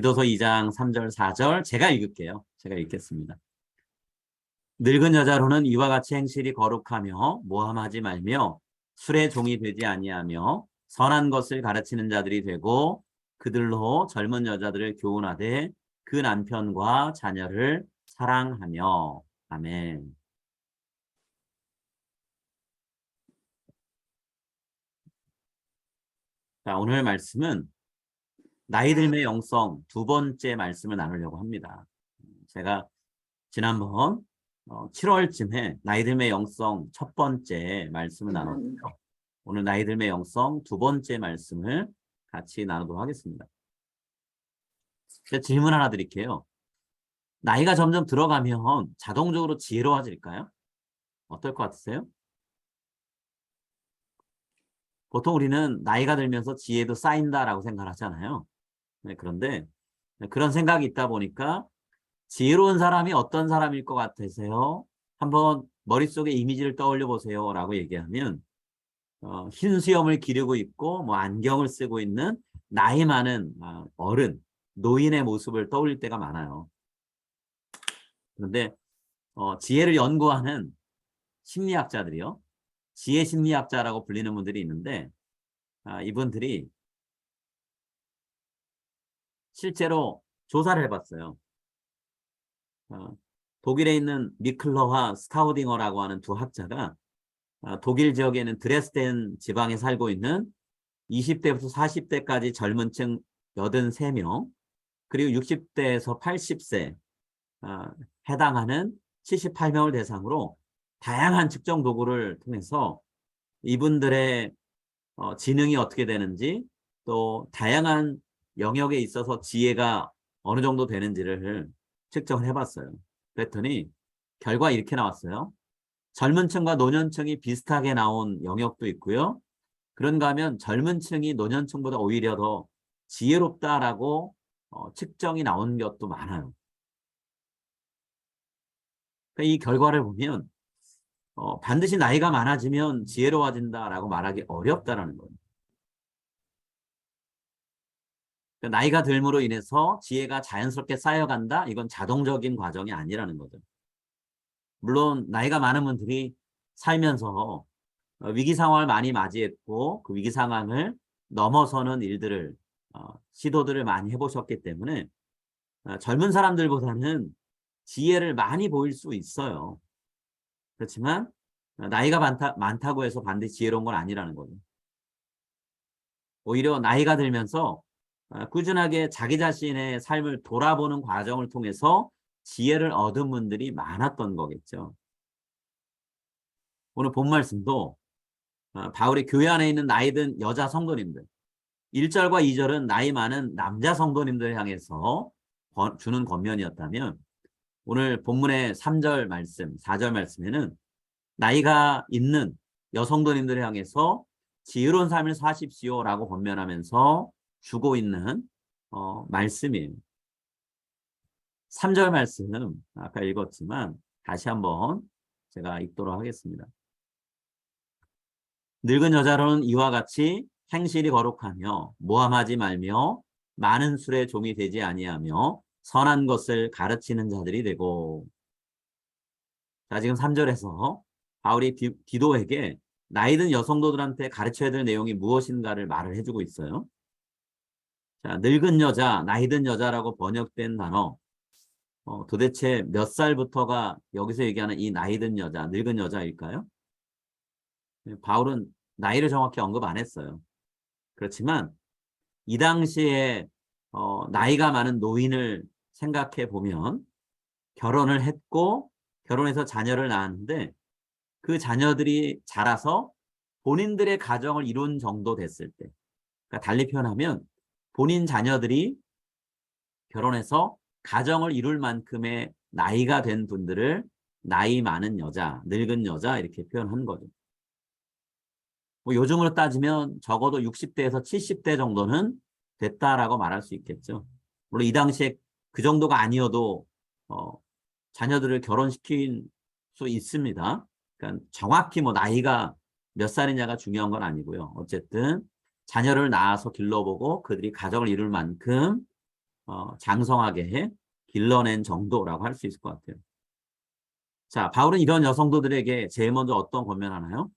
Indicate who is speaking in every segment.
Speaker 1: 디도서 2장 3절 4절 제가 읽을게요. 제가 읽겠습니다. 늙은 여자로는 이와 같이 행실이 거룩하며 모함하지 말며 술의 종이 되지 아니하며 선한 것을 가르치는 자들이 되고 그들로 젊은 여자들을 교훈하되 그 남편과 자녀를 사랑하며. 아멘. 자, 오늘 말씀은 나이 들매 영성 두 번째 말씀을 나누려고 합니다. 제가 지난번 7월쯤에 나이 들매 영성 첫 번째 말씀을 나눴고요. 오늘 나이 들매 영성 두 번째 말씀을 같이 나누도록 하겠습니다. 제가 질문 하나 드릴게요. 나이가 점점 들어가면 자동적으로 지혜로워질까요? 어떨 것 같으세요? 보통 우리는 나이가 들면서 지혜도 쌓인다라고 생각을 하잖아요. 네, 그런데 그런 생각이 있다 보니까 지혜로운 사람이 어떤 사람일 것 같으세요? 한번 머릿속에 이미지를 떠올려 보세요 라고 얘기하면 흰 수염을 기르고 있고 뭐 안경을 쓰고 있는 나이 많은 어른, 노인의 모습을 떠올릴 때가 많아요. 그런데 지혜를 연구하는 심리학자들이요. 지혜 심리학자라고 불리는 분들이 있는데 이분들이 실제로 조사를 해봤어요. 독일에 있는 미클러와 스타우딩어라고 하는 두 학자가 독일 지역에는 드레스덴 지방에 살고 있는 20대부터 40대까지 젊은 층 83명, 그리고 60대에서 80세 해당하는 78명을 대상으로 다양한 측정 도구를 통해서 이분들의 지능이 어떻게 되는지, 또 다양한 영역에 있어서 지혜가 어느 정도 되는지를 측정을 해봤어요. 그랬더니 결과 이렇게 나왔어요. 젊은 층과 노년층이 비슷하게 나온 영역도 있고요. 그런가 하면 젊은 층이 노년층보다 오히려 더 지혜롭다라고 측정이 나온 것도 많아요. 그러니까 이 결과를 보면 반드시 나이가 많아지면 지혜로워진다라고 말하기 어렵다라는 거예요. 그러니까 나이가 들므로 인해서 지혜가 자연스럽게 쌓여간다? 이건 자동적인 과정이 아니라는 거죠. 물론 나이가 많은 분들이 살면서 위기 상황을 많이 맞이했고 그 위기 상황을 넘어서는 일들을 시도들을 많이 해보셨기 때문에 젊은 사람들보다는 지혜를 많이 보일 수 있어요. 그렇지만 나이가 많다고 해서 반드시 지혜로운 건 아니라는 거죠. 오히려 나이가 들면서 꾸준하게 자기 자신의 삶을 돌아보는 과정을 통해서 지혜를 얻은 분들이 많았던 거겠죠. 오늘 본 말씀도 바울이 교회 안에 있는 나이 든 여자 성도님들, 1절과 2절은 나이 많은 남자 성도님들 향해서 주는 권면이었다면 오늘 본문의 3절 말씀, 4절 말씀에는 나이가 있는 여성도님들을 향해서 지혜로운 삶을 사십시오라고 권면하면서 주고 있는 말씀이에요. 3절 말씀 아까 읽었지만 다시 한번 제가 읽도록 하겠습니다. 늙은 여자로는 이와 같이 행실이 거룩하며 모함하지 말며 많은 술의 종이 되지 아니하며 선한 것을 가르치는 자들이 되고. 자, 지금 3절에서 바울이 디도에게 나이 든 여성도들한테 가르쳐야 될 내용이 무엇인가를 말을 해주고 있어요. 자, 늙은 여자, 나이 든 여자라고 번역된 단어, 도대체 몇 살부터가 여기서 얘기하는 이 나이 든 여자, 늙은 여자일까요? 바울은 나이를 정확히 언급 안 했어요. 그렇지만 이 당시에 나이가 많은 노인을 생각해 보면 결혼을 했고 결혼해서 자녀를 낳았는데 그 자녀들이 자라서 본인들의 가정을 이룬 정도 됐을 때, 그러니까 달리 표현하면 본인 자녀들이 결혼해서 가정을 이룰 만큼의 나이가 된 분들을 나이 많은 여자, 늙은 여자 이렇게 표현한 거죠. 뭐 요즘으로 따지면 적어도 60대에서 70대 정도는 됐다라고 말할 수 있겠죠. 물론 이 당시에 그 정도가 아니어도 자녀들을 결혼시킨 수 있습니다. 그러니까 정확히 뭐 나이가 몇 살이냐가 중요한 건 아니고요. 어쨌든 자녀를 낳아서 길러보고 그들이 가정을 이룰 만큼 장성하게 길러낸 정도라고 할 수 있을 것 같아요. 자, 바울은 이런 여성도들에게 제일 먼저 어떤 권면하나요?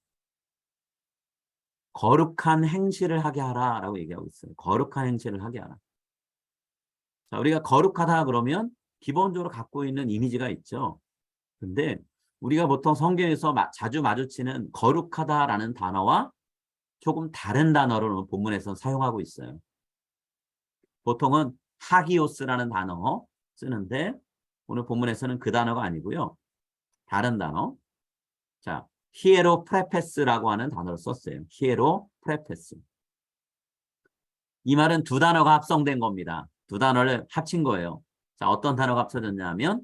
Speaker 1: 거룩한 행실을 하게 하라라고 얘기하고 있어요. 거룩한 행실을 하게 하라. 자, 우리가 거룩하다 그러면 기본적으로 갖고 있는 이미지가 있죠. 근데 우리가 보통 성경에서 자주 마주치는 거룩하다라는 단어와 조금 다른 단어를 오늘 본문에서 사용하고 있어요. 보통은 하기오스라는 단어 쓰는데 오늘 본문에서는 그 단어가 아니고요. 다른 단어. 자, 히에로 프레페스라고 하는 단어를 썼어요. 히에로 프레페스. 이 말은 두 단어가 합성된 겁니다. 두 단어를 합친 거예요. 자, 어떤 단어가 합쳐졌냐면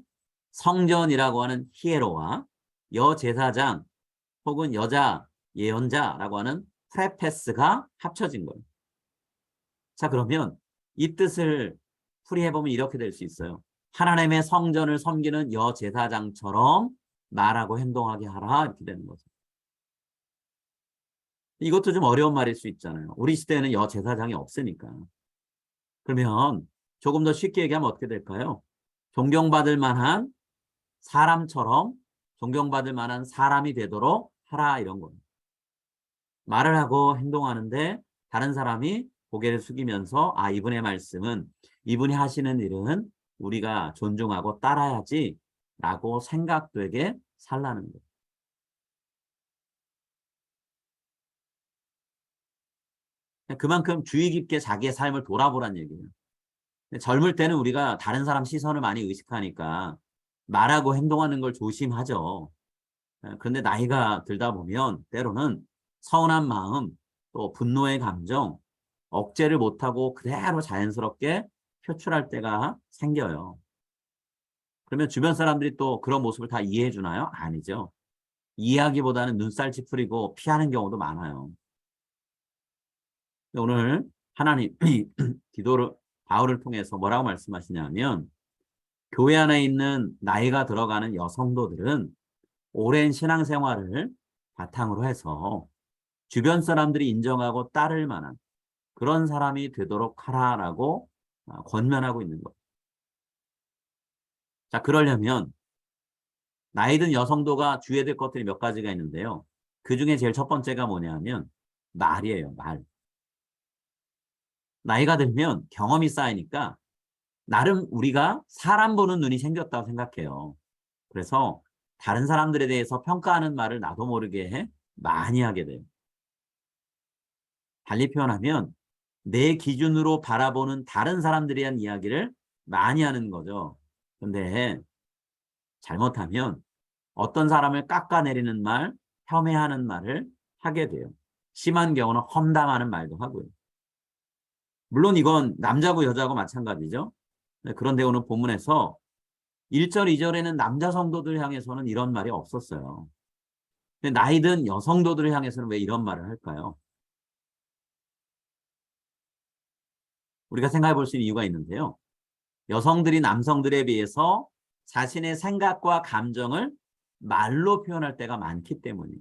Speaker 1: 성전이라고 하는 히에로와 여제사장 혹은 여자 예언자라고 하는 프레페스가 합쳐진 거예요. 자, 그러면 이 뜻을 풀이해보면 이렇게 될 수 있어요. 하나님의 성전을 섬기는 여제사장처럼 말하고 행동하게 하라 이렇게 되는 거죠. 이것도 좀 어려운 말일 수 있잖아요. 우리 시대에는 여제사장이 없으니까. 그러면 조금 더 쉽게 얘기하면 어떻게 될까요? 존경받을 만한 사람처럼 존경받을 만한 사람이 되도록 하라 이런 거예요. 말을 하고 행동하는데 다른 사람이 고개를 숙이면서 아, 이분의 말씀은 이분이 하시는 일은 우리가 존중하고 따라야지 라고 생각되게 살라는 거예요. 그만큼 주의 깊게 자기의 삶을 돌아보란 얘기예요. 젊을 때는 우리가 다른 사람 시선을 많이 의식하니까 말하고 행동하는 걸 조심하죠. 그런데 나이가 들다 보면 때로는 서운한 마음, 또 분노의 감정, 억제를 못하고 그대로 자연스럽게 표출할 때가 생겨요. 그러면 주변 사람들이 또 그런 모습을 다 이해해 주나요? 아니죠. 이해하기보다는 눈살 찌푸리고 피하는 경우도 많아요. 오늘 하나님이 기도를 바울을 통해서 뭐라고 말씀하시냐면 교회 안에 있는 나이가 들어가는 여성도들은 오랜 신앙생활을 바탕으로 해서 주변 사람들이 인정하고 따를 만한 그런 사람이 되도록 하라라고 권면하고 있는 거예요. 자, 그러려면 나이 든 여성도가 주의해야 될 것들이 몇 가지가 있는데요. 그 중에 제일 첫 번째가 뭐냐면 말이에요, 말. 나이가 들면 경험이 쌓이니까 나름 우리가 사람 보는 눈이 생겼다고 생각해요. 그래서 다른 사람들에 대해서 평가하는 말을 나도 모르게 많이 하게 돼요. 달리 표현하면 내 기준으로 바라보는 다른 사람들에 대한 이야기를 많이 하는 거죠. 근데 잘못하면 어떤 사람을 깎아내리는 말, 폄훼하는 말을 하게 돼요. 심한 경우는 험담하는 말도 하고요. 물론 이건 남자고 여자고 마찬가지죠. 그런데 오늘 본문에서 1절, 2절에는 남자 성도들 향해서는 이런 말이 없었어요. 근데 나이 든 여성도들을 향해서는 왜 이런 말을 할까요? 우리가 생각해 볼 수 있는 이유가 있는데요. 여성들이 남성들에 비해서 자신의 생각과 감정을 말로 표현할 때가 많기 때문이에요.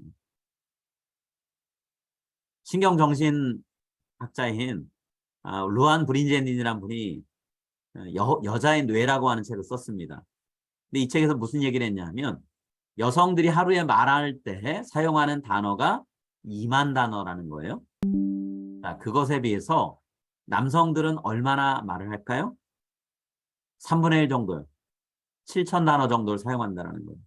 Speaker 1: 신경정신학자인 루안 브린젠이라는 분이 여자의 뇌라고 하는 책을 썼습니다. 근데 이 책에서 무슨 얘기를 했냐면 여성들이 하루에 말할 때 사용하는 단어가 2만 단어라는 거예요. 자, 그것에 비해서 남성들은 얼마나 말을 할까요? 3분의 1 정도요. 7천 단어 정도를 사용한다는 거예요.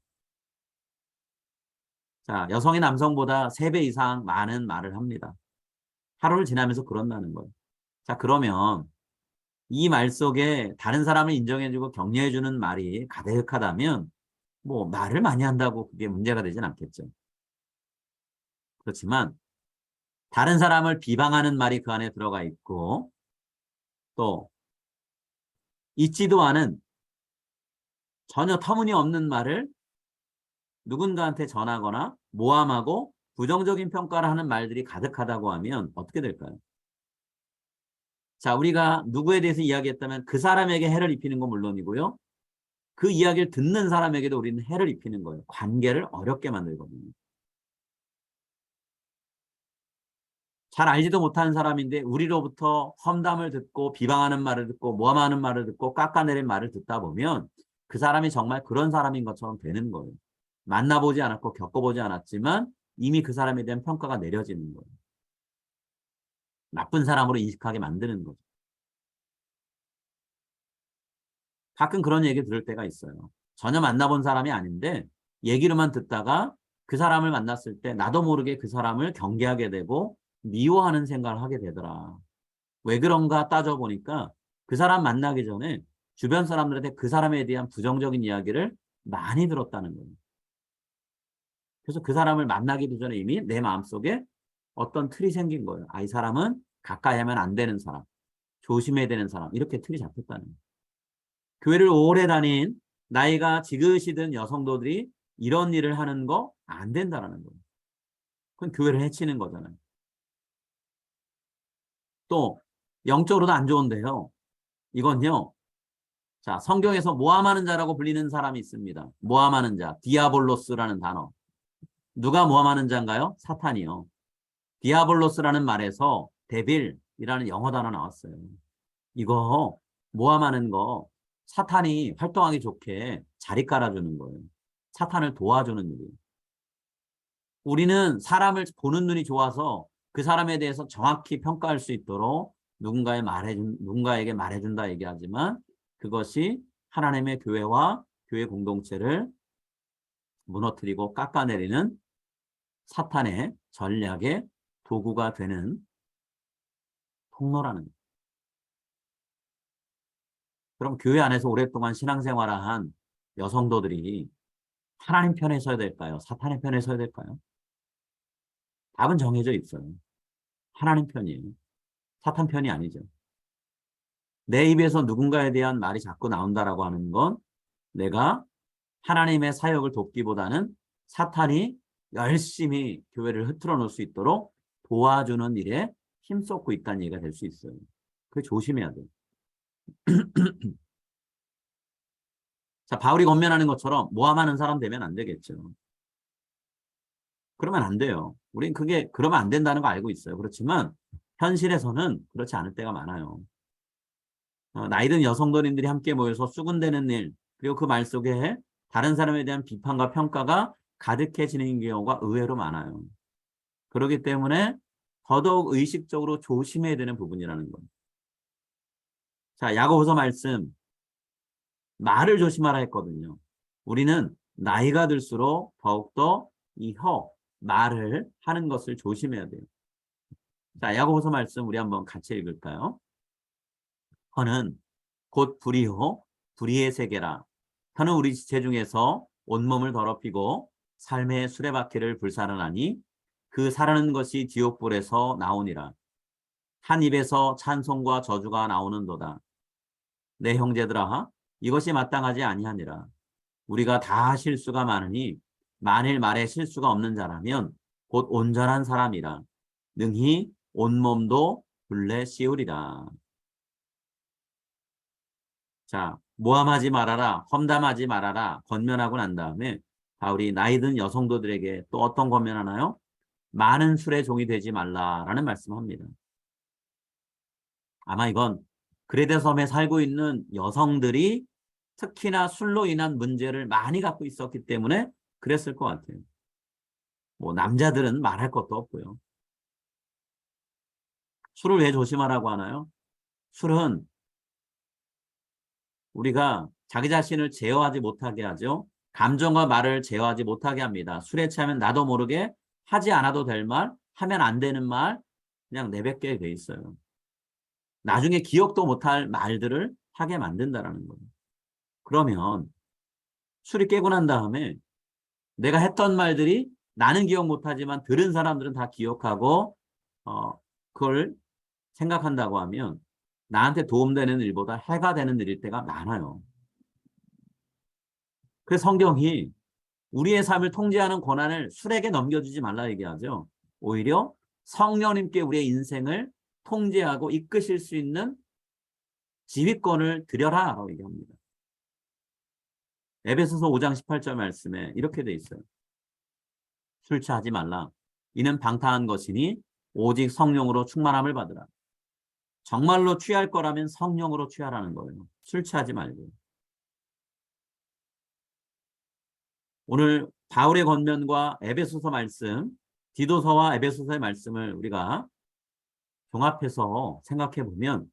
Speaker 1: 자, 여성이 남성보다 3배 이상 많은 말을 합니다. 하루를 지나면서 그런다는 거예요. 자, 그러면 이 말 속에 다른 사람을 인정해주고 격려해주는 말이 가득하다면 뭐 말을 많이 한다고 그게 문제가 되진 않겠죠. 그렇지만 다른 사람을 비방하는 말이 그 안에 들어가 있고 또 있지도 않은 전혀 터무니없는 말을 누군가한테 전하거나 모함하고 부정적인 평가를 하는 말들이 가득하다고 하면 어떻게 될까요? 자, 우리가 누구에 대해서 이야기했다면 그 사람에게 해를 입히는 건 물론이고요. 그 이야기를 듣는 사람에게도 우리는 해를 입히는 거예요. 관계를 어렵게 만들거든요. 잘 알지도 못하는 사람인데 우리로부터 험담을 듣고 비방하는 말을 듣고 모함하는 말을 듣고 깎아내린 말을 듣다 보면 그 사람이 정말 그런 사람인 것처럼 되는 거예요. 만나보지 않았고 겪어보지 않았지만 이미 그 사람에 대한 평가가 내려지는 거예요. 나쁜 사람으로 인식하게 만드는 거죠. 가끔 그런 얘기 들을 때가 있어요. 전혀 만나본 사람이 아닌데 얘기로만 듣다가 그 사람을 만났을 때 나도 모르게 그 사람을 경계하게 되고 미워하는 생각을 하게 되더라. 왜 그런가 따져보니까 그 사람 만나기 전에 주변 사람들한테 그 사람에 대한 부정적인 이야기를 많이 들었다는 거예요. 그래서 그 사람을 만나기도 전에 이미 내 마음속에 어떤 틀이 생긴 거예요. 아, 이 사람은 가까이 하면 안 되는 사람, 조심해야 되는 사람, 이렇게 틀이 잡혔다는 거예요. 교회를 오래 다닌 나이가 지긋이 든 여성도들이 이런 일을 하는 거 안 된다라는 거예요. 그건 교회를 해치는 거잖아요. 또 영적으로도 안 좋은데요. 이건요. 자, 성경에서 모함하는 자라고 불리는 사람이 있습니다. 모함하는 자, 디아볼로스라는 단어. 누가 모함하는 자인가요? 사탄이요. 디아볼로스라는 말에서 데빌이라는 영어 단어 나왔어요. 이거 모함하는 거 사탄이 활동하기 좋게 자리 깔아주는 거예요. 사탄을 도와주는 일이에요. 우리는 사람을 보는 눈이 좋아서 그 사람에 대해서 정확히 평가할 수 있도록 누군가에게 말해준다 얘기하지만 그것이 하나님의 교회와 교회 공동체를 무너뜨리고 깎아내리는 사탄의 전략의 도구가 되는 통로라는 거예요. 그럼 교회 안에서 오랫동안 신앙생활을 한 여성도들이 하나님 편에 서야 될까요? 사탄의 편에 서야 될까요? 답은 정해져 있어요. 하나님 편이에요. 사탄 편이 아니죠. 내 입에서 누군가에 대한 말이 자꾸 나온다라고 하는 건 내가 하나님의 사역을 돕기보다는 사탄이 열심히 교회를 흐트러 놓을 수 있도록 도와주는 일에 힘쏟고 있다는 얘기가 될 수 있어요. 그게 조심해야 돼요. 자, 바울이 권면하는 것처럼 모함하는 사람 되면 안 되겠죠. 그러면 안 돼요. 우린 그러면 안 된다는 거 알고 있어요. 그렇지만 현실에서는 그렇지 않을 때가 많아요. 나이든 여성도인들이 함께 모여서 수군대는 일, 그리고 그 말 속에 다른 사람에 대한 비판과 평가가 가득해지는 경우가 의외로 많아요. 그렇기 때문에 더더욱 의식적으로 조심해야 되는 부분이라는 거예요. 자, 야고보서 말씀, 말을 조심하라 했거든요. 우리는 나이가 들수록 더욱더 말을 하는 것을 조심해야 돼요. 자, 야고보서 말씀 우리 한번 같이 읽을까요? 혀는 곧 불의요 불의의 세계라. 혀는 우리 지체 중에서 온몸을 더럽히고 삶의 수레바퀴를 불살하나니 그 사르는 것이 지옥불에서 나오니라. 한 입에서 찬송과 저주가 나오는도다. 내 형제들아, 이것이 마땅하지 아니하니라. 우리가 다 실수가 많으니 만일 말에 실수가 없는 자라면 곧 온전한 사람이라. 능히 온몸도 굴레 씌우리라. 자, 모함하지 말아라, 험담하지 말아라, 권면하고 난 다음에 바울이 나이든 여성도들에게 또 어떤 권면하나요? 많은 술의 종이 되지 말라라는 말씀합니다. 아마 이건 그레데 섬에 살고 있는 여성들이 특히나 술로 인한 문제를 많이 갖고 있었기 때문에 그랬을 것 같아요. 뭐 남자들은 말할 것도 없고요. 술을 왜 조심하라고 하나요? 술은 우리가 자기 자신을 제어하지 못하게 하죠. 감정과 말을 제어하지 못하게 합니다. 술에 취하면 나도 모르게 하지 않아도 될 말, 하면 안 되는 말 그냥 내뱉게 돼 있어요. 나중에 기억도 못할 말들을 하게 만든다라는 거예요. 그러면 술이 깨고 난 다음에 내가 했던 말들이 나는 기억 못하지만 들은 사람들은 다 기억하고 그걸 생각한다고 하면 나한테 도움되는 일보다 해가 되는 일일 때가 많아요. 그래서 성경이 우리의 삶을 통제하는 권한을 술에게 넘겨주지 말라 얘기하죠. 오히려 성령님께 우리의 인생을 통제하고 이끄실 수 있는 지휘권을 드려라 라고 얘기합니다. 에베소서 5장 18절 말씀에 이렇게 돼 있어요. 술 취하지 말라. 이는 방탕한 것이니 오직 성령으로 충만함을 받으라. 정말로 취할 거라면 성령으로 취하라는 거예요. 술 취하지 말고. 오늘 바울의 권면과 에베소서 말씀, 디도서와 에베소서의 말씀을 우리가 종합해서 생각해 보면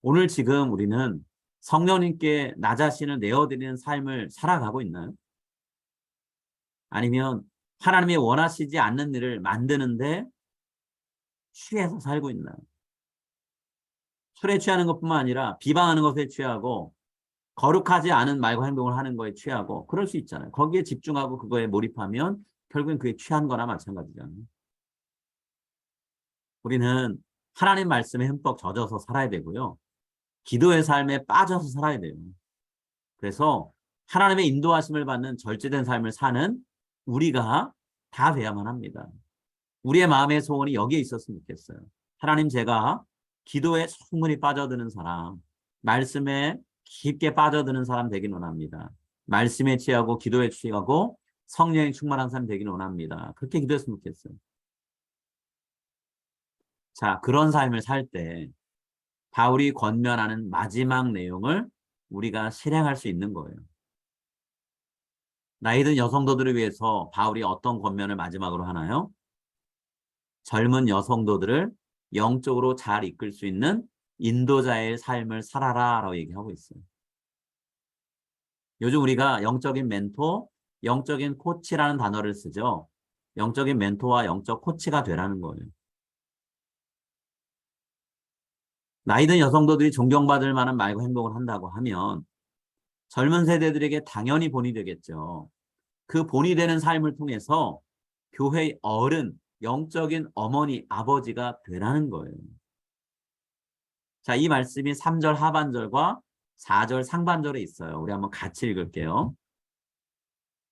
Speaker 1: 오늘 지금 우리는 성령님께 나 자신을 내어드리는 삶을 살아가고 있나요? 아니면 하나님이 원하시지 않는 일을 만드는데 취해서 살고 있나요? 술에 취하는 것뿐만 아니라 비방하는 것에 취하고 거룩하지 않은 말과 행동을 하는 거에 취하고 그럴 수 있잖아요. 거기에 집중하고 그거에 몰입하면 결국엔 그게 취한 거나 마찬가지잖아요. 우리는 하나님 말씀에 흠뻑 젖어서 살아야 되고요. 기도의 삶에 빠져서 살아야 돼요. 그래서 하나님의 인도하심을 받는 절제된 삶을 사는 우리가 다 돼야만 합니다. 우리의 마음의 소원이 여기에 있었으면 좋겠어요. 하나님, 제가 기도에 충분히 빠져드는 사람, 말씀에 깊게 빠져드는 사람 되긴 원합니다. 말씀에 취하고 기도에 취하고 성령이 충만한 사람 되긴 원합니다. 그렇게 기도했으면 좋겠어요. 자, 그런 삶을 살 때 바울이 권면하는 마지막 내용을 우리가 실행할 수 있는 거예요. 나이 든 여성도들을 위해서 바울이 어떤 권면을 마지막으로 하나요? 젊은 여성도들을 영적으로 잘 이끌 수 있는 인도자의 삶을 살아라 라고 얘기하고 있어요. 요즘 우리가 영적인 멘토, 영적인 코치라는 단어를 쓰죠. 영적인 멘토와 영적 코치가 되라는 거예요. 나이 든 여성도들이 존경받을 만한 말과 행동을 한다고 하면 젊은 세대들에게 당연히 본이 되겠죠. 그 본이 되는 삶을 통해서 교회의 어른, 영적인 어머니, 아버지가 되라는 거예요. 자, 이 말씀이 3절 하반절과 4절 상반절에 있어요. 우리 한번 같이 읽을게요.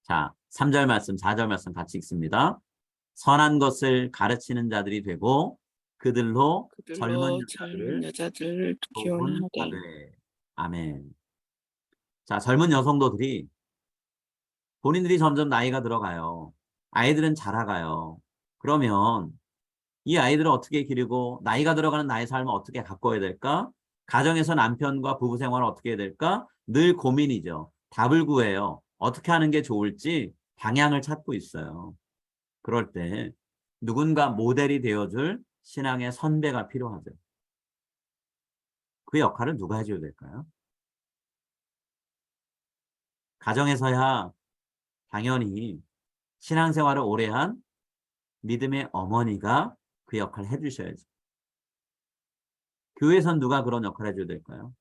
Speaker 1: 자, 3절 말씀, 4절 말씀 같이 읽습니다. 선한 것을 가르치는 자들이 되고 그들로 젊은
Speaker 2: 젊은
Speaker 1: 여자들을
Speaker 2: 여자들을
Speaker 1: 교훈하되.
Speaker 2: 기원하되.
Speaker 1: 아멘. 자, 젊은 여성도들이 본인들이 점점 나이가 들어가요. 아이들은 자라가요. 그러면 이 아이들을 어떻게 기르고 나이가 들어가는 나의 삶을 어떻게 가꿔야 될까? 가정에서 남편과 부부 생활을 어떻게 해야 될까? 늘 고민이죠. 답을 구해요. 어떻게 하는 게 좋을지 방향을 찾고 있어요. 그럴 때 누군가 모델이 되어줄 신앙의 선배가 필요하죠. 그 역할을 누가 해줘야 될까요? 가정에서야 당연히 신앙생활을 오래 한 믿음의 어머니가 그 역할을 해주셔야죠. 교회에선 누가 그런 역할을 해줘야 될까요?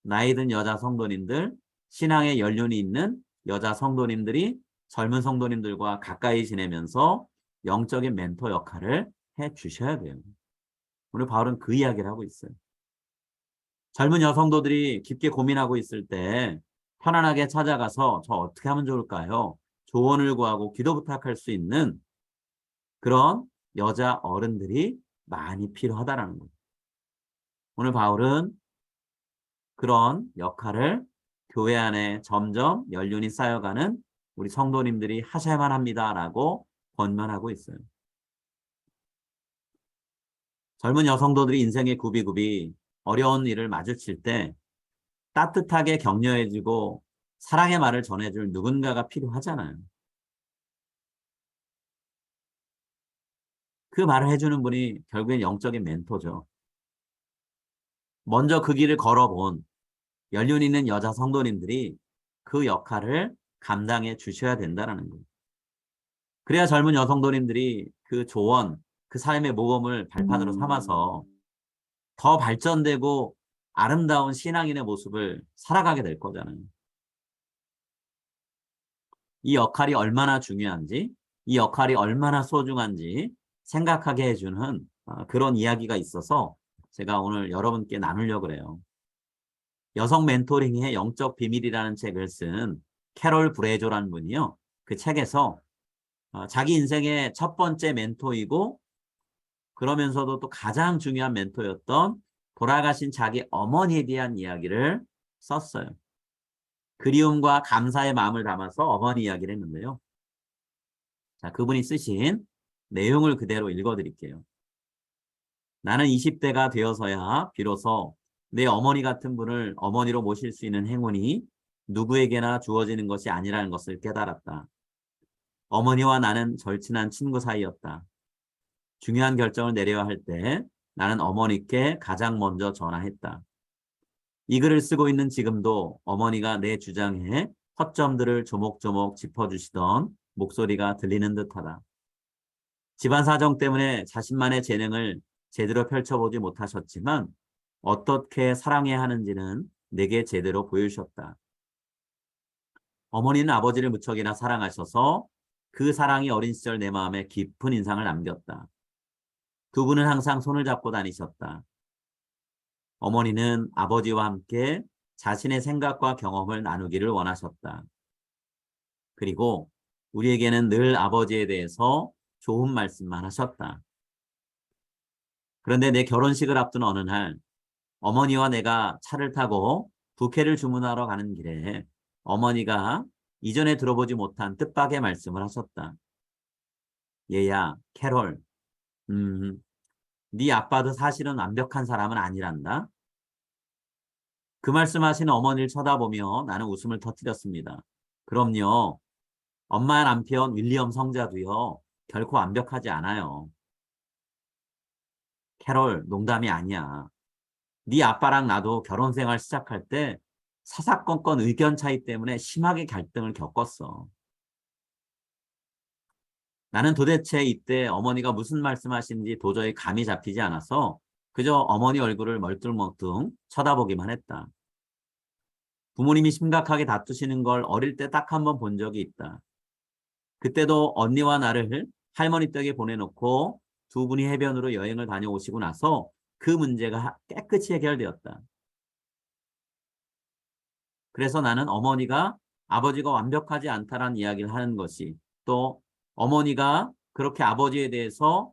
Speaker 1: 나이 든 여자 성도님들, 신앙의 연륜이 있는 여자 성도님들이 젊은 성도님들과 가까이 지내면서 영적인 멘토 역할을 해 주셔야 돼요. 오늘 바울은 그 이야기를 하고 있어요. 젊은 여성도들이 깊게 고민하고 있을 때 편안하게 찾아가서 저 어떻게 하면 좋을까요? 조언을 구하고 기도 부탁할 수 있는 그런 여자 어른들이 많이 필요하다라는 거예요. 오늘 바울은 그런 역할을 교회 안에 점점 연륜이 쌓여가는 우리 성도님들이 하셔야만 합니다라고 권면하고 있어요. 젊은 여성도들이 인생의 굽이굽이 어려운 일을 마주칠 때 따뜻하게 격려해주고 사랑의 말을 전해줄 누군가가 필요하잖아요. 그 말을 해주는 분이 결국엔 영적인 멘토죠. 먼저 그 길을 걸어본 연륜 있는 여자 성도님들이 그 역할을 감당해 주셔야 된다는 거예요. 그래야 젊은 여성도님들이 그 조언, 그 삶의 모범을 발판으로 삼아서 더 발전되고 아름다운 신앙인의 모습을 살아가게 될 거잖아요. 이 역할이 얼마나 중요한지, 이 역할이 얼마나 소중한지 생각하게 해주는 그런 이야기가 있어서 제가 오늘 여러분께 나누려고 그래요. 여성 멘토링의 영적 비밀이라는 책을 쓴 캐롤 브레조라는 분이요. 그 책에서 자기 인생의 첫 번째 멘토이고 그러면서도 또 가장 중요한 멘토였던 돌아가신 자기 어머니에 대한 이야기를 썼어요. 그리움과 감사의 마음을 담아서 어머니 이야기를 했는데요. 자, 그분이 쓰신 내용을 그대로 읽어드릴게요. 나는 20대가 되어서야 비로소 내 어머니 같은 분을 어머니로 모실 수 있는 행운이 누구에게나 주어지는 것이 아니라는 것을 깨달았다. 어머니와 나는 절친한 친구 사이였다. 중요한 결정을 내려야 할 때 나는 어머니께 가장 먼저 전화했다. 이 글을 쓰고 있는 지금도 어머니가 내 주장에 허점들을 조목조목 짚어주시던 목소리가 들리는 듯하다. 집안 사정 때문에 자신만의 재능을 제대로 펼쳐보지 못하셨지만 어떻게 사랑해야 하는지는 내게 제대로 보여주셨다. 어머니는 아버지를 무척이나 사랑하셔서 그 사랑이 어린 시절 내 마음에 깊은 인상을 남겼다. 두 분은 항상 손을 잡고 다니셨다. 어머니는 아버지와 함께 자신의 생각과 경험을 나누기를 원하셨다. 그리고 우리에게는 늘 아버지에 대해서 좋은 말씀만 하셨다. 그런데 내 결혼식을 앞둔 어느 날 어머니와 내가 차를 타고 부케를 주문하러 가는 길에 어머니가 이전에 들어보지 못한 뜻밖의 말씀을 하셨다. 얘야, 캐롤, 네 아빠도 사실은 완벽한 사람은 아니란다. 그 말씀하신 어머니를 쳐다보며 나는 웃음을 터뜨렸습니다. 그럼요. 엄마 남편 윌리엄 성자도요. 결코 완벽하지 않아요. 캐롤, 농담이 아니야. 네 아빠랑 나도 결혼 생활 시작할 때 사사건건 의견 차이 때문에 심하게 갈등을 겪었어. 나는 도대체 이때 어머니가 무슨 말씀하시는지 도저히 감이 잡히지 않아서 그저 어머니 얼굴을 멀뚱멀뚱 쳐다보기만 했다. 부모님이 심각하게 다투시는 걸 어릴 때 딱 한 번 본 적이 있다. 그때도 언니와 나를 할머니 댁에 보내놓고 두 분이 해변으로 여행을 다녀오시고 나서 그 문제가 깨끗이 해결되었다. 그래서 나는 어머니가 아버지가 완벽하지 않다라는 이야기를 하는 것이 또 어머니가 그렇게 아버지에 대해서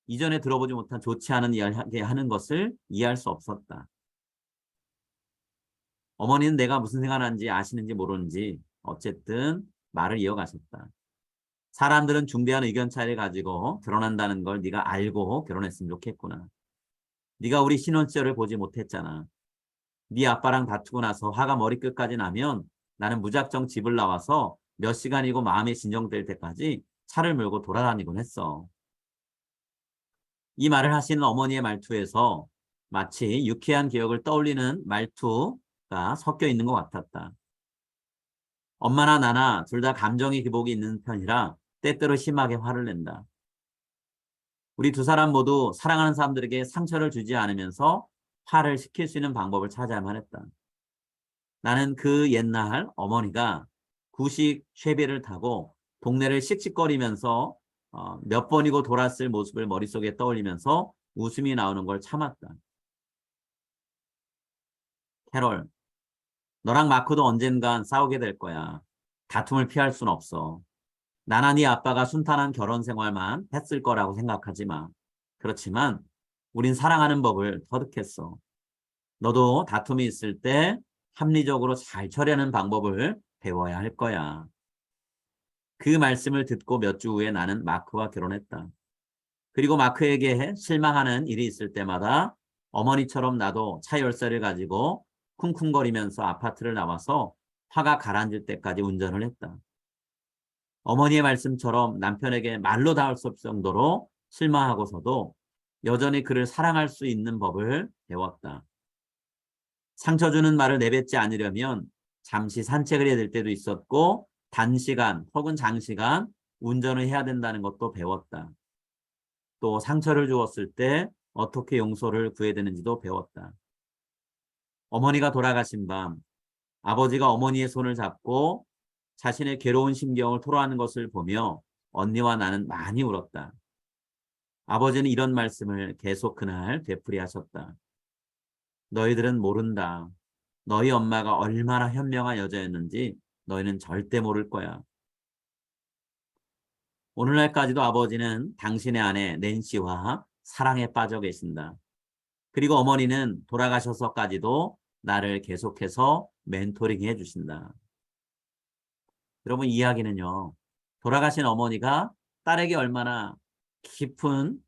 Speaker 1: 이전에 들어보지 못한 좋지 않은 이야기 하는 것을 이해할 수 없었다. 어머니는 내가 무슨 생각하는지 아시는지 모르는지 어쨌든 말을 이어가셨다. 사람들은 중대한 의견 차이를 가지고 결혼한다는 걸 네가 알고 결혼했으면 좋겠구나. 네가 우리 신혼 시절을 보지 못했잖아. 네 아빠랑 다투고 나서 화가 머리끝까지 나면 나는 무작정 집을 나와서 몇 시간이고 마음이 진정될 때까지 차를 몰고 돌아다니곤 했어. 이 말을 하시는 어머니의 말투에서 마치 유쾌한 기억을 떠올리는 말투가 섞여 있는 것 같았다. 엄마나 나나 둘 다 감정의 기복이 있는 편이라 때때로 심하게 화를 낸다. 우리 두 사람 모두 사랑하는 사람들에게 상처를 주지 않으면서 화를 식힐 수 있는 방법을 찾아야만 했다. 나는 그 옛날 어머니가 구식 쉐비를 타고 동네를 씩씩거리면서 몇 번이고 돌았을 모습을 머릿속에 떠올리면서 웃음이 나오는 걸 참았다. 캐롤, 너랑 마크도 언젠간 싸우게 될 거야. 다툼을 피할 순 없어. 나나 네 아빠가 순탄한 결혼 생활만 했을 거라고 생각하지 마. 그렇지만 우린 사랑하는 법을 터득했어. 너도 다툼이 있을 때 합리적으로 잘 처리하는 방법을 배워야 할 거야. 그 말씀을 듣고 몇 주 후에 나는 마크와 결혼했다. 그리고 마크에게 실망하는 일이 있을 때마다 어머니처럼 나도 차 열쇠를 가지고 쿵쿵거리면서 아파트를 나와서 화가 가라앉을 때까지 운전을 했다. 어머니의 말씀처럼 남편에게 말로 닿을 수 없을 정도로 실망하고서도 여전히 그를 사랑할 수 있는 법을 배웠다. 상처 주는 말을 내뱉지 않으려면 잠시 산책을 해야 될 때도 있었고 단시간 혹은 장시간 운전을 해야 된다는 것도 배웠다. 또 상처를 주었을 때 어떻게 용서를 구해야 되는지도 배웠다. 어머니가 돌아가신 밤 아버지가 어머니의 손을 잡고 자신의 괴로운 심경을 토로하는 것을 보며 언니와 나는 많이 울었다. 아버지는 이런 말씀을 계속 그날 되풀이하셨다. 너희들은 모른다. 너희 엄마가 얼마나 현명한 여자였는지 너희는 절대 모를 거야. 오늘날까지도 아버지는 당신의 아내 낸시와 사랑에 빠져 계신다. 그리고 어머니는 돌아가셔서까지도 나를 계속해서 멘토링 해주신다. 여러분 이야기는요. 돌아가신 어머니가 딸에게 얼마나 깊은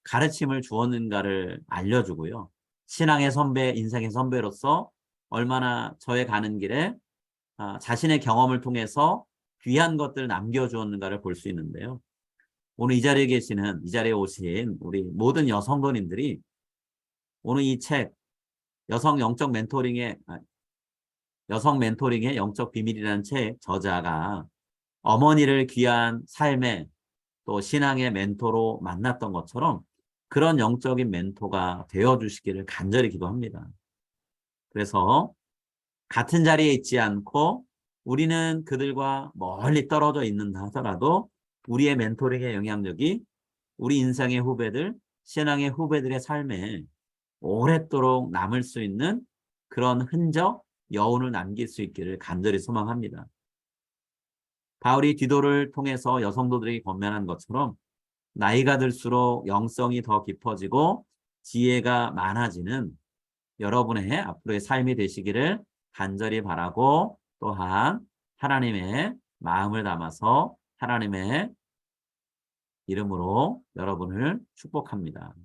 Speaker 1: 가르침을 주었는가를 알려주고요. 신앙의 선배, 인생의 선배로서 얼마나 저의 가는 길에 자신의 경험을 통해서 귀한 것들을 남겨주었는가를 볼 수 있는데요. 오늘 이 자리에 계시는, 이 자리에 오신 우리 모든 여성분들이 오늘 이 책, 여성 멘토링의 영적 비밀이라는 책 저자가 어머니를 귀한 삶의 또 신앙의 멘토로 만났던 것처럼 그런 영적인 멘토가 되어주시기를 간절히 기도합니다. 그래서 같은 자리에 있지 않고 우리는 그들과 멀리 떨어져 있는다 하더라도 우리의 멘토링의 영향력이 우리 인생의 후배들, 신앙의 후배들의 삶에 오랫도록 남을 수 있는 그런 흔적, 여운을 남길 수 있기를 간절히 소망합니다. 바울이 디도를 통해서 여성도들에게 권면한 것처럼 나이가 들수록 영성이 더 깊어지고 지혜가 많아지는 여러분의 앞으로의 삶이 되시기를 간절히 바라고 또한 하나님의 마음을 담아서 하나님의 이름으로 여러분을 축복합니다.